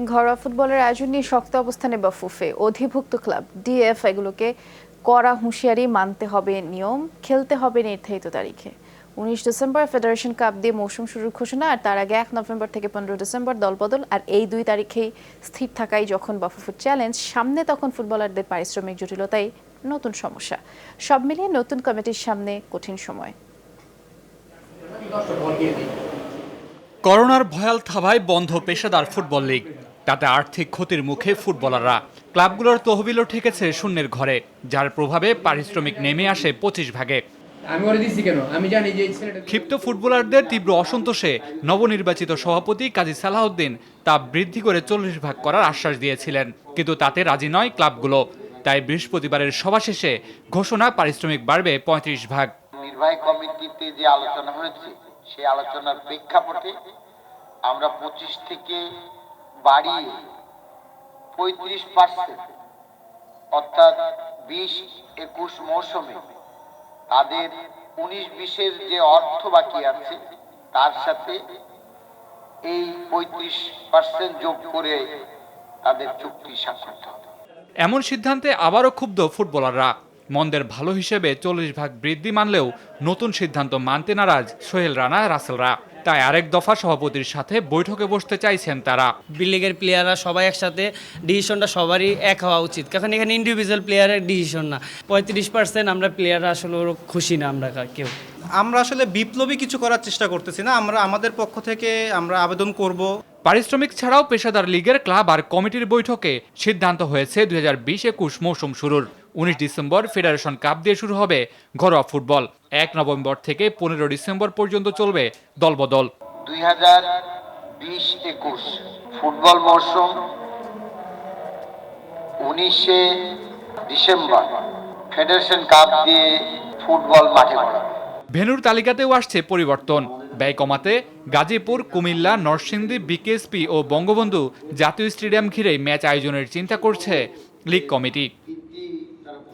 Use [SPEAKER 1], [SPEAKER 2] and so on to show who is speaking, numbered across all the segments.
[SPEAKER 1] ঘরোয়া ফুটবলের আয়োজন নিয়ে শক্ত অবস্থানে বাফুফে। অধিভুক্ত ক্লাব ডিএফ এগুলোকে কড়া হুঁশিয়ারি মানতে হবে নিয়ম, খেলতে হবে নির্ধারিত তারিখে। 19 ডিসেম্বর ফেডারেশন কাপ দিয়ে মৌসুম শুরুর ঘোষণা, আর তার আগে 1 নভেম্বর থেকে 15 ডিসেম্বর দলবদল। আর এই 2 তারিখেই স্থির থাকাই যখন বাফুফের চ্যালেঞ্জ, সামনে তখন ফুটবলারদের পারিশ্রমিক জটিলতাই নতুন সমস্যা। সব মিলিয়ে নতুন কমিটির সামনে কঠিন সময়।
[SPEAKER 2] করোনার ভয়াল থাবায় বন্ধ পেশাদার ফুটবল লিগ। তাতে আর্থিক ক্ষতির মুখে ফুটবলাররা। ক্লাবগুলোর তহবিলও ঠেকেছে শূন্যের ঘরে, যার প্রভাবে পারিশ্রমিক নেমে আসে 25 ভাগে। ক্ষিপ্ত ফুটবলারদের তীব্র অসন্তোষে নবনির্বাচিত সভাপতি কাজী সালাহউদ্দিন তা বৃদ্ধি করে 40 ভাগ করার আশ্বাস দিয়েছিলেন, কিন্তু তাতে রাজি নয় ক্লাবগুলো। তাই বৃহস্পতিবারের সভা শেষে ঘোষণা পারিশ্রমিক বাড়বে 35 ভাগ।
[SPEAKER 3] নির্বাহী কমিটিতে যে আলোচনা হয়েছে সেই আলোচনার প্রেক্ষাপটে আমরা 25 থেকে বাড়িয়ে 35%, অর্থাৎ 20-21 মৌসুমে তাদের 19-20-এর যে অর্থ বাকি আছে তার সাথে এই 35% যোগ করে তাদের চুক্তি স্বাক্ষরিত হবে।
[SPEAKER 2] এমন সিদ্ধান্তে আবারও ক্ষুব্ধ ফুটবলাররা। মন্দের ভালো হিসেবে 40 ভাগ বৃদ্ধি মানলেও নতুন সিদ্ধান্ত মানতে নারাজ সোহেল রানা, রাসেলরা। তাই আরেক দফা সভাপতির সাথে বৈঠকে বসতে চাইছেন তারা।
[SPEAKER 4] বি লিগের প্লেয়াররা সবাই একসাথে, ডিসিশনটা সবারই এক হওয়া উচিত, কারণ এখানে ইন্ডিভিজুয়াল প্লেয়ারের ডিসিশন না। 35% আমরা প্লেয়াররা আসলে খুশি না, আমরা কেউ।
[SPEAKER 5] আমরা আসলে বিপ্লবী কিছু করার চেষ্টা করতেছি না, আমরা আমাদের পক্ষ থেকে আমরা আবেদন করব।
[SPEAKER 2] পারিশ্রমিক ছাড়াও পেশাদার লিগের ক্লাব আর কমিটির বৈঠকে সিদ্ধান্ত হয়েছে 2020-21 মৌসুম শুরুর। 19 ডিসেম্বর ফেডারেশন কাপ দিয়ে শুরু হবে ঘরোয়া ফুটবল। 1 নভেম্বর থেকে 15 ডিসেম্বর পর্যন্ত চলবে দলবদল।
[SPEAKER 3] 2020-21 ফুটবল মৌসুম 19 ডিসেম্বর ফেডারেশন কাপ দিয়ে ফুটবল মাঠে গড়াবে।
[SPEAKER 2] ভেন্যুর তালিকাতেও আসছে পরিবর্তন। ব্যয় কমাতে গাজীপুর, কুমিল্লা, নরসিংদী, বিকেএসপি ও বঙ্গবন্ধু জাতীয় স্টেডিয়াম ঘিরে ম্যাচ আয়োজনের চিন্তা করছে league committee.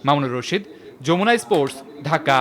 [SPEAKER 2] Mamunur Rashid, Jamuna sports, Dhaka.